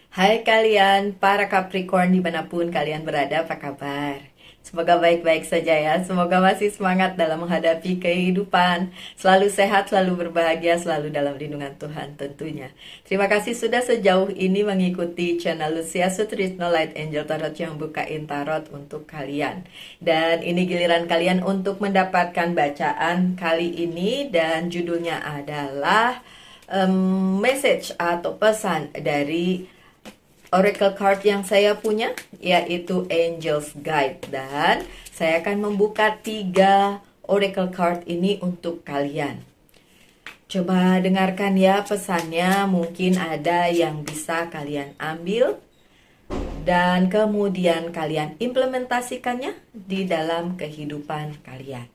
Hai kalian, para Capricorn dimanapun kalian berada, apa kabar? Semoga baik-baik saja ya, semoga masih semangat dalam menghadapi kehidupan. Selalu sehat, selalu berbahagia, selalu dalam lindungan Tuhan tentunya. Terima kasih sudah sejauh ini mengikuti channel Lucia Sutrisno Light Angel Tarot yang bukain tarot untuk kalian. Dan ini giliran kalian untuk mendapatkan bacaan kali ini dan judulnya adalah message atau pesan dari Oracle card yang saya punya yaitu Angel's Guide, dan saya akan membuka 3 Oracle card ini untuk kalian. Coba dengarkan ya pesannya, mungkin ada yang bisa kalian ambil dan kemudian kalian implementasikannya di dalam kehidupan kalian.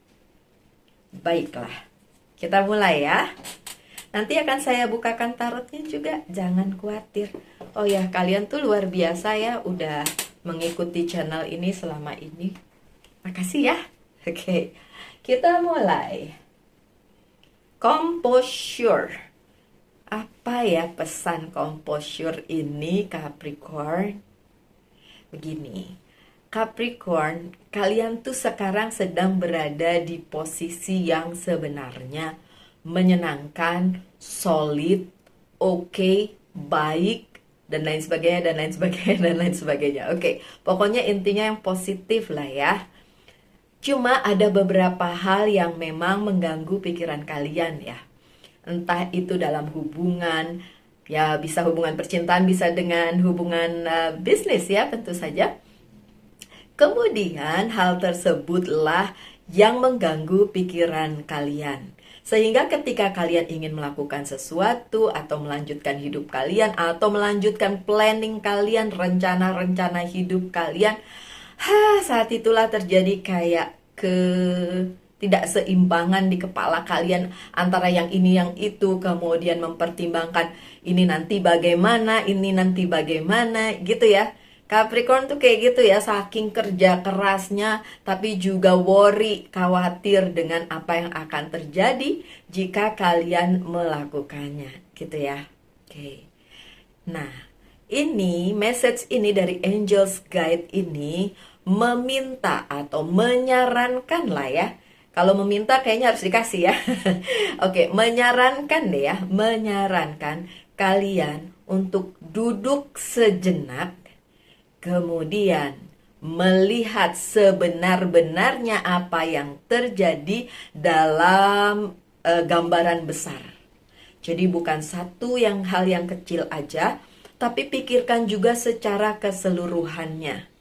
Baiklah, kita mulai ya. Nanti akan saya bukakan tarotnya juga, jangan khawatir. Oh ya, kalian tuh luar biasa ya udah mengikuti channel ini selama ini. Makasih ya. Oke, kita mulai. Composure. Apa ya pesan composure ini, Capricorn? Begini, Capricorn, kalian tuh sekarang sedang berada di posisi yang sebenarnya menyenangkan, solid, oke, baik, dan lain sebagainya, dan lain sebagainya, dan lain sebagainya. Oke, pokoknya intinya yang positif lah ya. Cuma ada beberapa hal yang memang mengganggu pikiran kalian ya. Entah itu dalam hubungan, ya bisa hubungan percintaan, bisa dengan hubungan bisnis ya tentu saja. Kemudian hal tersebutlah yang mengganggu pikiran kalian. Sehingga ketika kalian ingin melakukan sesuatu atau melanjutkan hidup kalian atau melanjutkan planning kalian, rencana-rencana hidup kalian, saat itulah terjadi kayak tidak seimbangan di kepala kalian antara yang ini yang itu, kemudian mempertimbangkan ini nanti bagaimana, ini nanti bagaimana gitu ya. Capricorn tuh kayak gitu ya, saking kerja kerasnya tapi juga worry, khawatir dengan apa yang akan terjadi jika kalian melakukannya gitu ya. Oke. Nah, ini message ini dari Angel's Guide ini meminta atau menyarankan lah ya. Kalau meminta kayaknya harus dikasih ya. Oke, menyarankan deh ya, menyarankan kalian untuk duduk sejenak, kemudian melihat sebenar-benarnya apa yang terjadi dalam gambaran besar. Jadi bukan hal yang kecil aja, tapi pikirkan juga secara keseluruhannya.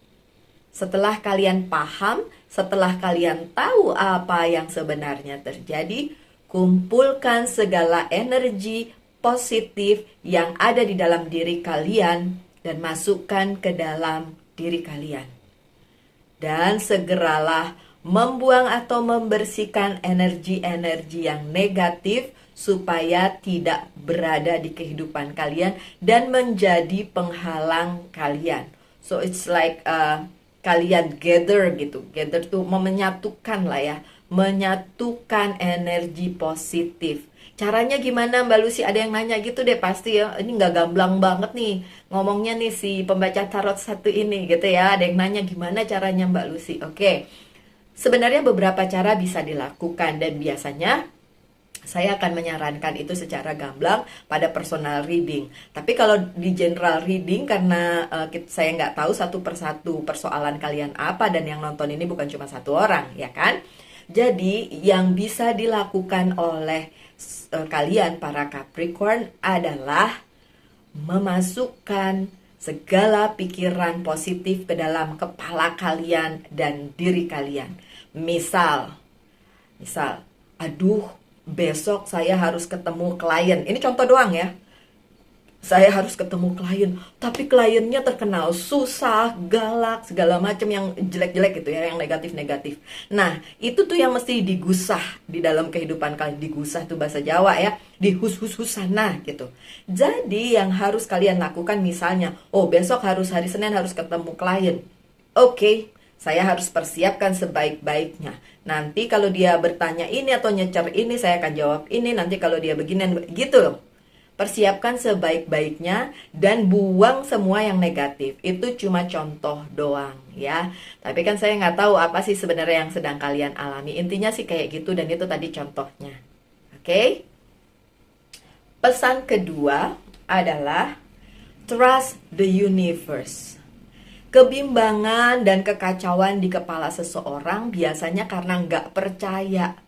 Setelah kalian paham, setelah kalian tahu apa yang sebenarnya terjadi, kumpulkan segala energi positif yang ada di dalam diri kalian dan masukkan ke dalam diri kalian. Dan segeralah membuang atau membersihkan energi-energi yang negatif supaya tidak berada di kehidupan kalian dan menjadi penghalang kalian. So it's like kalian gather gitu. Gather tuh menyatukan lah ya, menyatukan energi positif. Caranya gimana Mbak Lucy? Ada yang nanya gitu deh pasti ya. Ini nggak gamblang banget nih ngomongnya nih si pembaca tarot satu ini gitu ya. Ada yang nanya gimana caranya Mbak Lucy? Oke. Sebenarnya beberapa cara bisa dilakukan dan biasanya saya akan menyarankan itu secara gamblang pada personal reading. Tapi kalau di general reading, karena saya nggak tahu satu persatu persoalan kalian apa, dan yang nonton ini bukan cuma satu orang, ya kan? Jadi yang bisa dilakukan oleh kalian para Capricorn adalah memasukkan segala pikiran positif ke dalam kepala kalian dan diri kalian. Misal, aduh, besok saya harus ketemu klien. Ini contoh doang ya. Saya harus ketemu klien, tapi kliennya terkenal susah, galak, segala macam yang jelek-jelek gitu ya, yang negatif-negatif. Nah, itu tuh yang mesti digusah di dalam kehidupan kalian. Digusah tuh bahasa Jawa ya, dihus-hus-husana gitu. Jadi yang harus kalian lakukan misalnya, oh besok hari Senin harus ketemu klien. Oke, saya harus persiapkan sebaik-baiknya. Nanti kalau dia bertanya ini atau nyecer ini, saya akan jawab ini. Nanti kalau dia begini, gitu loh. Persiapkan sebaik-baiknya dan buang semua yang negatif. Itu cuma contoh doang ya. Tapi kan saya nggak tahu apa sih sebenarnya yang sedang kalian alami. Intinya sih kayak gitu dan itu tadi contohnya. Oke? Pesan kedua adalah trust the universe. Kebimbangan dan kekacauan di kepala seseorang biasanya karena nggak percaya.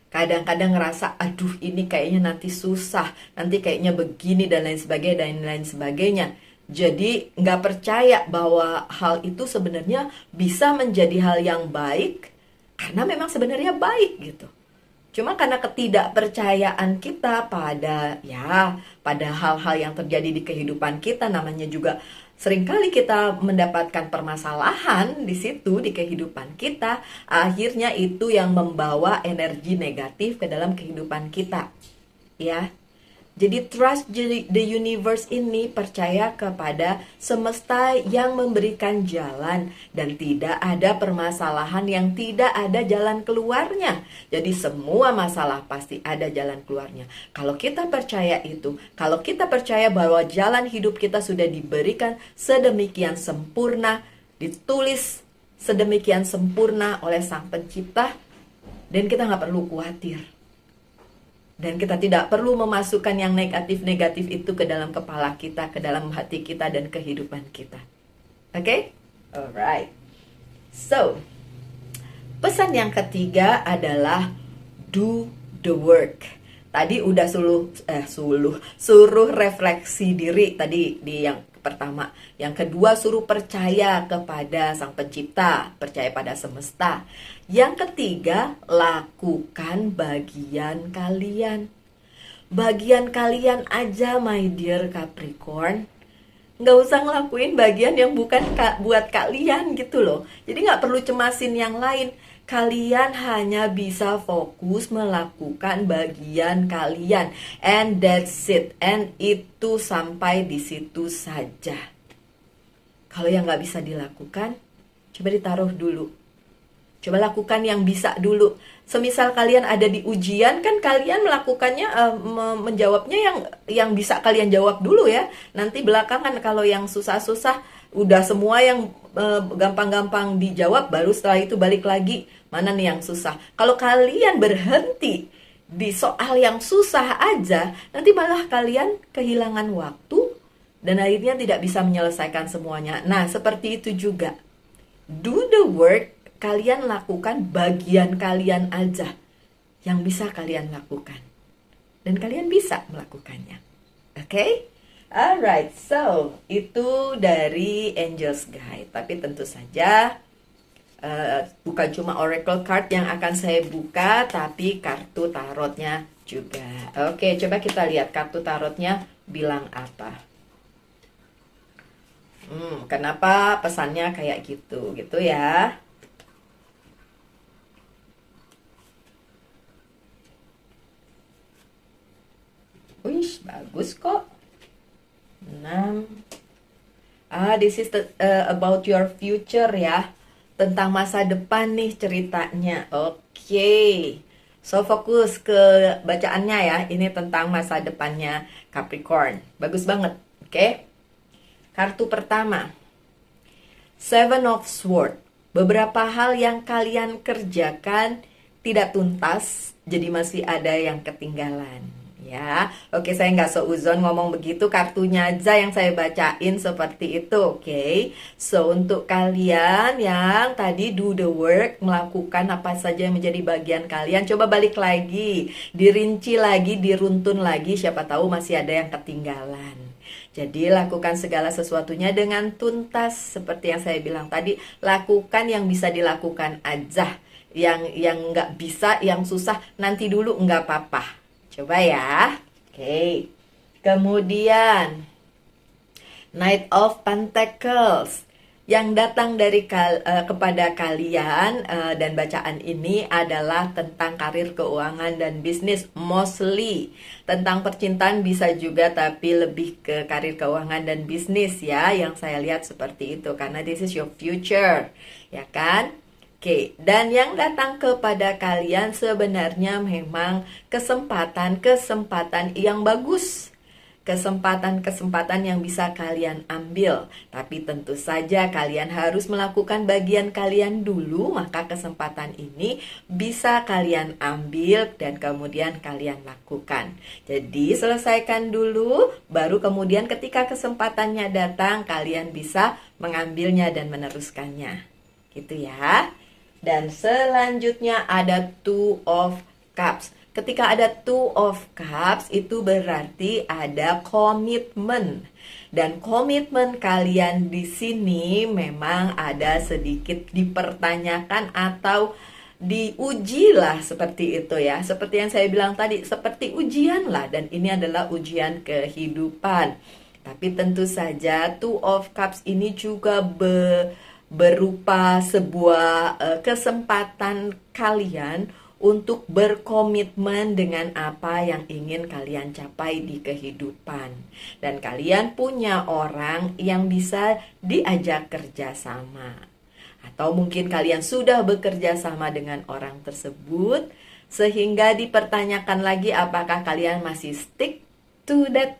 Kadang-kadang ngerasa, aduh ini kayaknya nanti susah, nanti kayaknya begini dan lain sebagainya dan lain sebagainya. Jadi nggak percaya bahwa hal itu sebenarnya bisa menjadi hal yang baik karena memang sebenarnya baik gitu. Cuma karena ketidakpercayaan kita pada hal-hal yang terjadi di kehidupan kita, namanya juga seringkali kita mendapatkan permasalahan di situ di kehidupan kita, akhirnya itu yang membawa energi negatif ke dalam kehidupan kita. Ya. Jadi trust the universe ini percaya kepada semesta yang memberikan jalan dan tidak ada permasalahan yang tidak ada jalan keluarnya. Jadi semua masalah pasti ada jalan keluarnya. Kalau kita percaya itu, kalau kita percaya bahwa jalan hidup kita sudah diberikan sedemikian sempurna, ditulis sedemikian sempurna oleh Sang Pencipta, dan kita nggak perlu khawatir. Dan kita tidak perlu memasukkan yang negatif-negatif itu ke dalam kepala kita, ke dalam hati kita, dan kehidupan kita. Oke? Alright. So, pesan yang ketiga adalah do the work. Tadi udah suruh refleksi diri tadi di yang pertama. Yang kedua suruh percaya kepada Sang Pencipta, percaya pada semesta. Yang ketiga, lakukan bagian kalian. Bagian kalian aja, my dear Capricorn. Nggak usah ngelakuin bagian yang bukan buat kalian gitu loh. Jadi nggak perlu cemasin yang lain. Kalian hanya bisa fokus melakukan bagian kalian. And that's it. And itu sampai di situ saja. Kalau yang nggak bisa dilakukan, coba ditaruh dulu. Coba lakukan yang bisa dulu. Semisal kalian ada di ujian, kan kalian melakukannya, menjawabnya yang bisa kalian jawab dulu ya. Nanti belakangan kalau yang susah-susah, udah semua yang gampang-gampang dijawab, baru setelah itu balik lagi, mana nih yang susah. Kalau kalian berhenti di soal yang susah aja, nanti malah kalian kehilangan waktu, dan akhirnya tidak bisa menyelesaikan semuanya. Nah, seperti itu juga. Do the work. Kalian lakukan bagian kalian aja yang bisa kalian lakukan. Dan kalian bisa melakukannya. Oke? Alright, so itu dari Angel's Guide. Tapi tentu saja bukan cuma Oracle Card yang akan saya buka, tapi kartu tarotnya juga. Oke, coba kita lihat kartu tarotnya bilang apa. Kenapa pesannya kayak gitu ya? Wih, bagus kok. 6. This is about your future ya. Tentang masa depan nih ceritanya. Oke. So, fokus ke bacaannya ya. Ini tentang masa depannya Capricorn. Bagus banget. Oke. Kartu pertama. Seven of Swords. Beberapa hal yang kalian kerjakan tidak tuntas, jadi masih ada yang ketinggalan. Ya, oke, saya nggak seuzon ngomong begitu, kartunya aja yang saya bacain seperti itu, oke. So, untuk kalian yang tadi do the work, melakukan apa saja yang menjadi bagian kalian, coba balik lagi, dirinci lagi, diruntun lagi, siapa tahu masih ada yang ketinggalan. Jadi, lakukan segala sesuatunya dengan tuntas, seperti yang saya bilang tadi, lakukan yang bisa dilakukan aja. Yang nggak bisa, yang susah, nanti dulu nggak apa-apa. Coba ya. Oke. Kemudian Knight of Pentacles yang datang dari kepada kalian, dan bacaan ini adalah tentang karir, keuangan, dan bisnis. Mostly tentang percintaan bisa juga, tapi lebih ke karir, keuangan, dan bisnis ya. Yang saya lihat seperti itu, karena this is your future, ya kan? Oke, dan yang datang kepada kalian sebenarnya memang kesempatan yang bagus. kesempatan-kesempatan yang bisa kalian ambil. Tapi tentu saja kalian harus melakukan bagian kalian dulu, maka kesempatan ini bisa kalian ambil dan kemudian kalian lakukan. Jadi selesaikan dulu, baru kemudian ketika kesempatannya datang, kalian bisa mengambilnya dan meneruskannya. Gitu ya. Dan selanjutnya ada Two of Cups. Ketika ada Two of Cups, itu berarti ada komitmen. Dan komitmen kalian di sini memang ada sedikit dipertanyakan atau diuji lah, seperti itu ya. Seperti yang saya bilang tadi, seperti ujian lah. Dan ini adalah ujian kehidupan. Tapi tentu saja Two of Cups ini juga berupa sebuah kesempatan kalian untuk berkomitmen dengan apa yang ingin kalian capai di kehidupan. Dan kalian punya orang yang bisa diajak kerjasama. Atau mungkin kalian sudah bekerja sama dengan orang tersebut, sehingga dipertanyakan lagi apakah kalian masih stick to that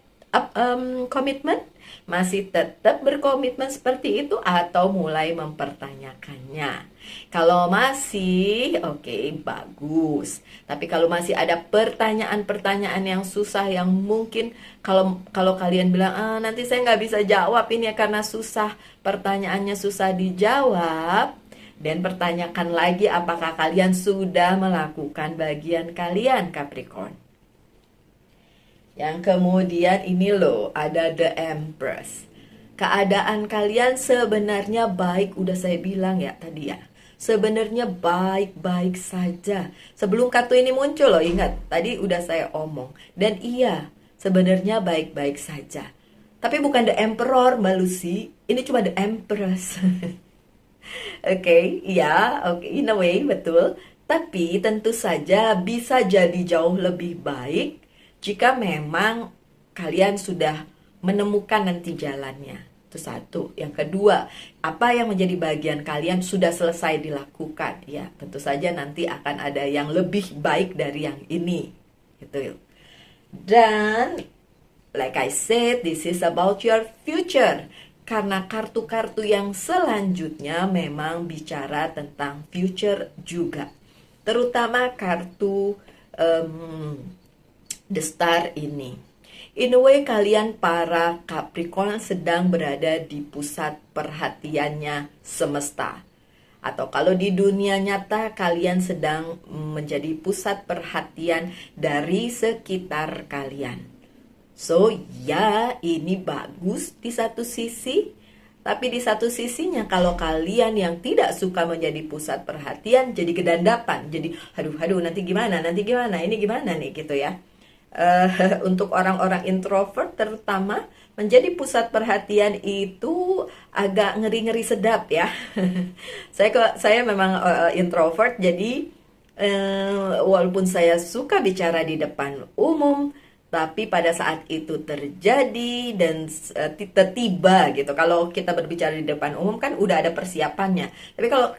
commitment, masih tetap berkomitmen seperti itu, atau mulai mempertanyakannya. Kalau masih, oke, bagus. Tapi kalau masih ada pertanyaan-pertanyaan yang susah, yang mungkin kalau kalian bilang, nanti saya nggak bisa jawab ini ya karena susah, pertanyaannya susah dijawab, dan pertanyakan lagi apakah kalian sudah melakukan bagian kalian, Capricorn. Yang kemudian ini loh, ada The Empress. Keadaan kalian sebenarnya baik, udah saya bilang ya tadi ya. Sebenarnya baik-baik saja. Sebelum kartu ini muncul loh, ingat, tadi udah saya omong. Dan iya, sebenarnya baik-baik saja. Tapi bukan The Emperor, Mbak Lucy. Ini cuma The Empress. Oke, iya, oke, in a way, betul. Tapi tentu saja bisa jadi jauh lebih baik jika memang kalian sudah menemukan nanti jalannya. Itu satu. Yang kedua, apa yang menjadi bagian kalian sudah selesai dilakukan. Ya, tentu saja nanti akan ada yang lebih baik dari yang ini. Gitu. Dan, like I said, this is about your future. Karena kartu-kartu yang selanjutnya memang bicara tentang future juga. Terutama kartu The Star ini. In a way, kalian para Capricorn sedang berada di pusat perhatiannya semesta. Atau kalau di dunia nyata, kalian sedang menjadi pusat perhatian dari sekitar kalian. So, ya, ini bagus di satu sisi. Tapi di satu sisinya, kalau kalian yang tidak suka menjadi pusat perhatian, jadi kedandapan. Jadi, aduh, nanti gimana, ini gimana nih, gitu ya. Untuk orang-orang introvert terutama, menjadi pusat perhatian itu agak ngeri-ngeri sedap ya. Saya memang introvert, jadi walaupun saya suka bicara di depan umum, tapi pada saat itu terjadi dan tiba gitu. Kalau kita berbicara di depan umum kan udah ada persiapannya. Tapi kalau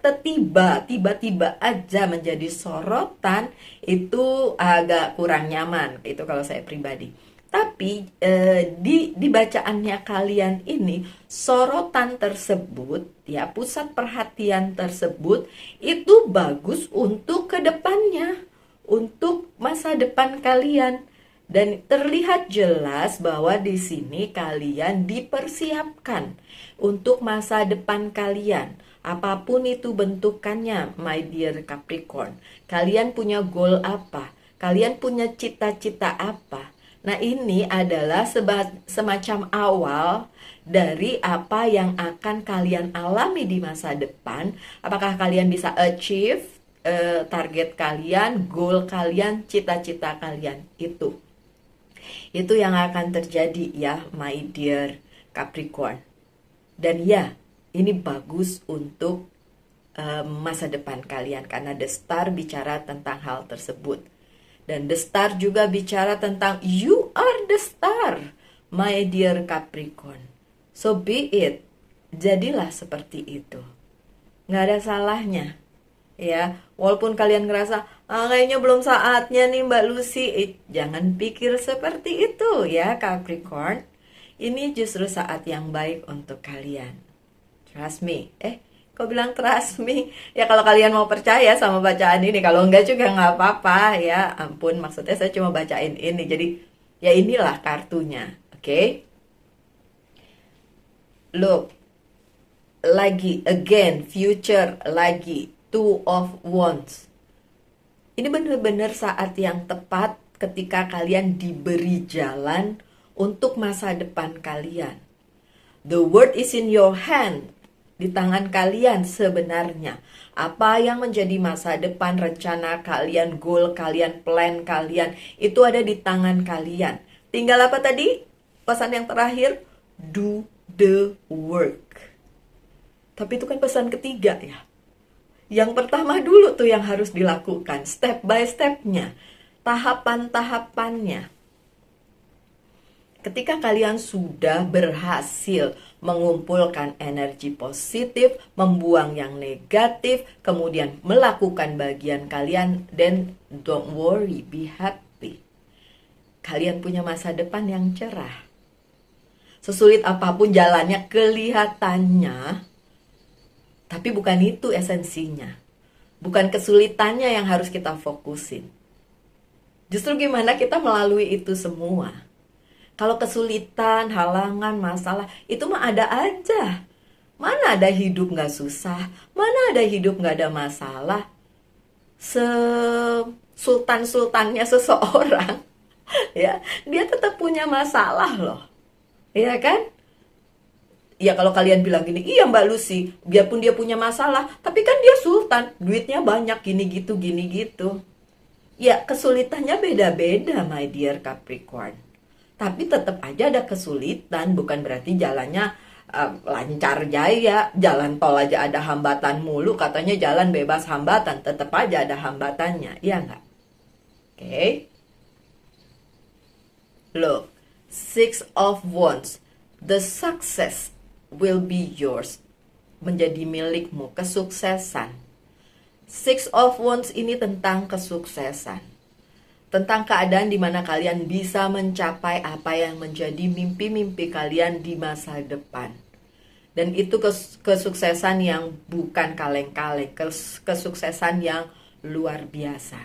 tiba-tiba aja menjadi sorotan, itu agak kurang nyaman. Itu kalau saya pribadi. Tapi di bacaannya kalian ini, sorotan tersebut, ya, pusat perhatian tersebut itu bagus untuk kedepannya, untuk masa depan kalian. Dan terlihat jelas bahwa di sini kalian dipersiapkan untuk masa depan kalian. Apapun itu bentukannya, my dear Capricorn. Kalian punya goal apa? Kalian punya cita-cita apa? Nah, ini adalah semacam awal dari apa yang akan kalian alami di masa depan. Apakah kalian bisa achieve target kalian, goal kalian, cita-cita kalian itu. Itu yang akan terjadi ya, my dear Capricorn. Dan ya, ini bagus untuk masa depan kalian, karena The Star bicara tentang hal tersebut. Dan The Star juga bicara tentang you are the star, my dear Capricorn. So be it. Jadilah seperti itu. Nggak ada salahnya. Ya, walaupun kalian ngerasa, Kayaknya belum saatnya nih Mbak Lucy. Jangan pikir seperti itu ya Capricorn. Ini justru saat yang baik untuk kalian. Trust me. Kok bilang trust me? Ya kalau kalian mau percaya sama bacaan ini. Kalau enggak juga nggak apa-apa ya. Ampun, maksudnya saya cuma bacain ini. Jadi ya inilah kartunya. Oke? Look. Lagi, again, future, lagi. Two of Wands. Ini benar-benar saat yang tepat ketika kalian diberi jalan untuk masa depan kalian. The world is in your hand. Di tangan kalian sebenarnya. Apa yang menjadi masa depan, rencana kalian, goal kalian, plan kalian, itu ada di tangan kalian. Tinggal apa tadi? Pesan yang terakhir, do the work. Tapi itu kan pesan ketiga ya. Yang pertama dulu tuh yang harus dilakukan, step by stepnya, tahapan-tahapannya. Ketika kalian sudah berhasil mengumpulkan energi positif, membuang yang negatif, kemudian melakukan bagian kalian, then don't worry, be happy. Kalian punya masa depan yang cerah. Sesulit apapun jalannya kelihatannya, tapi bukan itu esensinya. Bukan kesulitannya yang harus kita fokusin. Justru gimana kita melalui itu semua. Kalau kesulitan, halangan, masalah, itu mah ada aja. Mana ada hidup gak susah? Mana ada hidup gak ada masalah? Sultan-sultannya seseorang, ya, dia tetap punya masalah loh. Ya kan? Ya kalau kalian bilang gini, iya Mbak Lucy, biarpun dia punya masalah, tapi kan dia sultan, duitnya banyak, gini gitu. Ya kesulitannya beda-beda my dear Capricorn. Tapi tetap aja ada kesulitan, bukan berarti jalannya lancar jaya. Jalan tol aja ada hambatan mulu, katanya jalan bebas hambatan, tetap aja ada hambatannya, iya nggak? Oke. Look, Six of Wands, the success will be yours, menjadi milikmu, kesuksesan. Six of Wands ini tentang kesuksesan, tentang keadaan di mana kalian bisa mencapai apa yang menjadi mimpi-mimpi kalian di masa depan. Dan itu kesuksesan yang bukan kaleng-kaleng, kesuksesan yang luar biasa.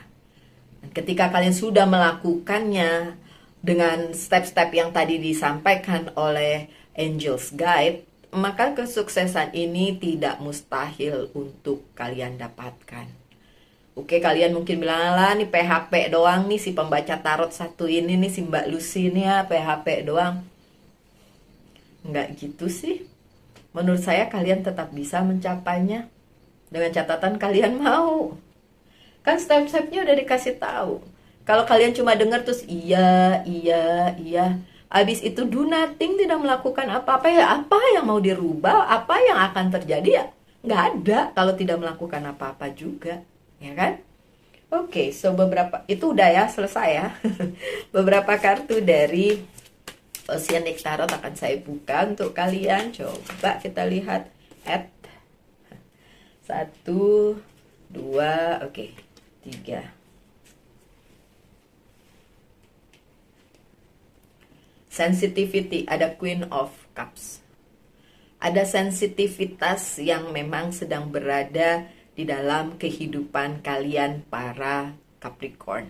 Dan ketika kalian sudah melakukannya dengan step-step yang tadi disampaikan oleh Angel's Guide, maka kesuksesan ini tidak mustahil untuk kalian dapatkan. Oke, kalian mungkin bilang, lah nih PHP doang nih si pembaca tarot satu ini nih si Mbak Lucy nih ya, PHP doang. Enggak gitu sih. Menurut saya kalian tetap bisa mencapainya dengan catatan kalian mau. Kan step-stepnya udah dikasih tahu. Kalau kalian cuma dengar terus iya, habis itu do nothing, tidak melakukan apa-apa, ya apa yang mau dirubah, apa yang akan terjadi, ya nggak ada kalau tidak melakukan apa-apa juga, ya kan? Oke, so beberapa, itu udah ya, selesai ya. Beberapa kartu dari Oceanic Tarot akan saya buka untuk kalian. Coba kita lihat. 1, 2, oke, 3. Sensitivity, ada Queen of Cups. Ada sensitivitas yang memang sedang berada di dalam kehidupan kalian para Capricorn.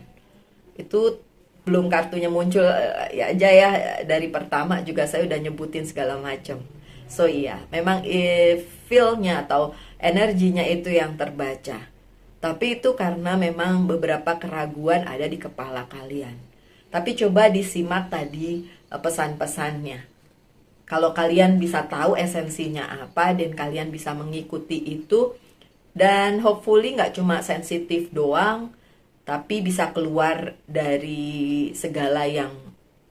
Itu belum kartunya muncul ya aja ya, dari pertama juga saya udah nyebutin segala macam. So iya, memang feel-nya atau energinya itu yang terbaca. Tapi itu karena memang beberapa keraguan ada di kepala kalian. Tapi coba disimak tadi pesan-pesannya. Kalau kalian bisa tahu esensinya apa dan kalian bisa mengikuti itu, dan hopefully nggak cuma sensitif doang, tapi bisa keluar dari segala yang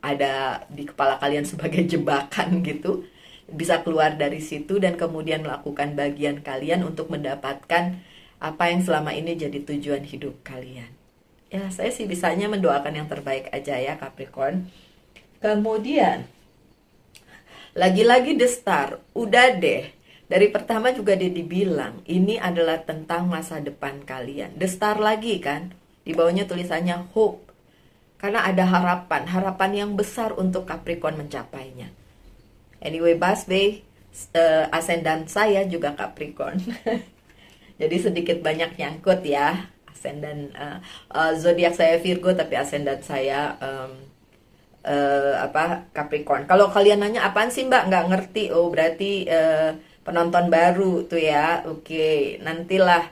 ada di kepala kalian sebagai jebakan gitu. Bisa keluar dari situ dan kemudian melakukan bagian kalian untuk mendapatkan apa yang selama ini jadi tujuan hidup kalian. Ya, saya sih bisanya mendoakan yang terbaik aja ya Capricorn. Kemudian, lagi-lagi The Star, udah deh. Dari pertama juga dia dibilang, ini adalah tentang masa depan kalian. The Star lagi kan, Di bawahnya tulisannya hope. Karena ada harapan, harapan yang besar untuk Capricorn mencapainya. Anyway, Basbe, ascendant saya juga Capricorn. Jadi sedikit banyak nyangkut ya. Ascendant, zodiak saya Virgo, tapi ascendant saya Capricorn. Kalau kalian nanya apaan sih Mbak, nggak ngerti, oh berarti penonton baru tuh ya. Oke, nantilah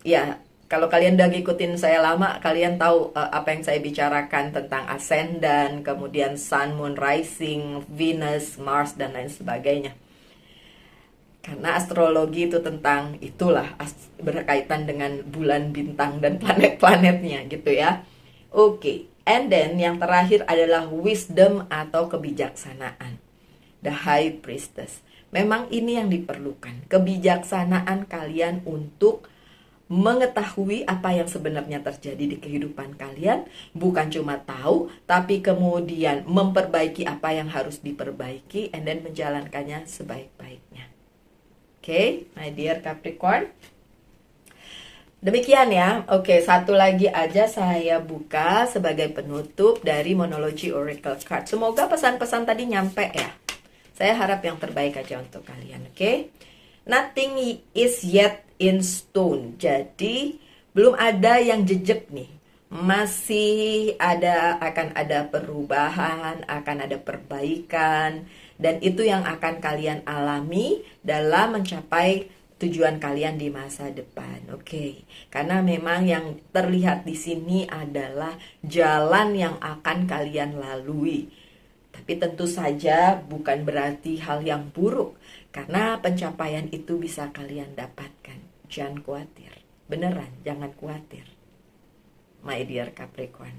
ya. Kalau kalian udah ngikutin saya lama, kalian tahu apa yang saya bicarakan tentang ascendant, kemudian sun, moon, rising, Venus, Mars, dan lain sebagainya. Karena astrologi itu tentang itulah, berkaitan dengan bulan, bintang, dan planet-planetnya gitu ya. Oke, and then yang terakhir adalah wisdom atau kebijaksanaan. The High Priestess. Memang ini yang diperlukan, kebijaksanaan kalian untuk mengetahui apa yang sebenarnya terjadi di kehidupan kalian, bukan cuma tahu, tapi kemudian memperbaiki apa yang harus diperbaiki, and then menjalankannya sebaik-baiknya. Oke, my dear Capricorn. Demikian ya. Oke, satu lagi aja saya buka sebagai penutup dari Monology Oracle Card. Semoga pesan-pesan tadi nyampe ya. Saya harap yang terbaik aja untuk kalian, oke? Nothing is yet in stone. Jadi belum ada yang jejak nih. Masih akan ada perubahan, akan ada perbaikan, dan itu yang akan kalian alami dalam mencapai tujuan kalian di masa depan. Oke. Karena memang yang terlihat di sini adalah jalan yang akan kalian lalui. Tapi tentu saja bukan berarti hal yang buruk, karena pencapaian itu bisa kalian dapatkan. Jangan khawatir, beneran jangan khawatir, my dear Capricorn.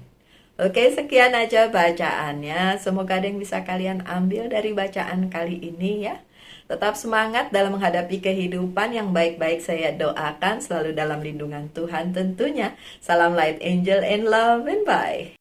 Oke, sekian aja bacaannya. Semoga ada yang bisa kalian ambil dari bacaan kali ini ya. Tetap semangat dalam menghadapi kehidupan, yang baik-baik saya doakan selalu dalam lindungan Tuhan tentunya. Salam light angel and love and bye.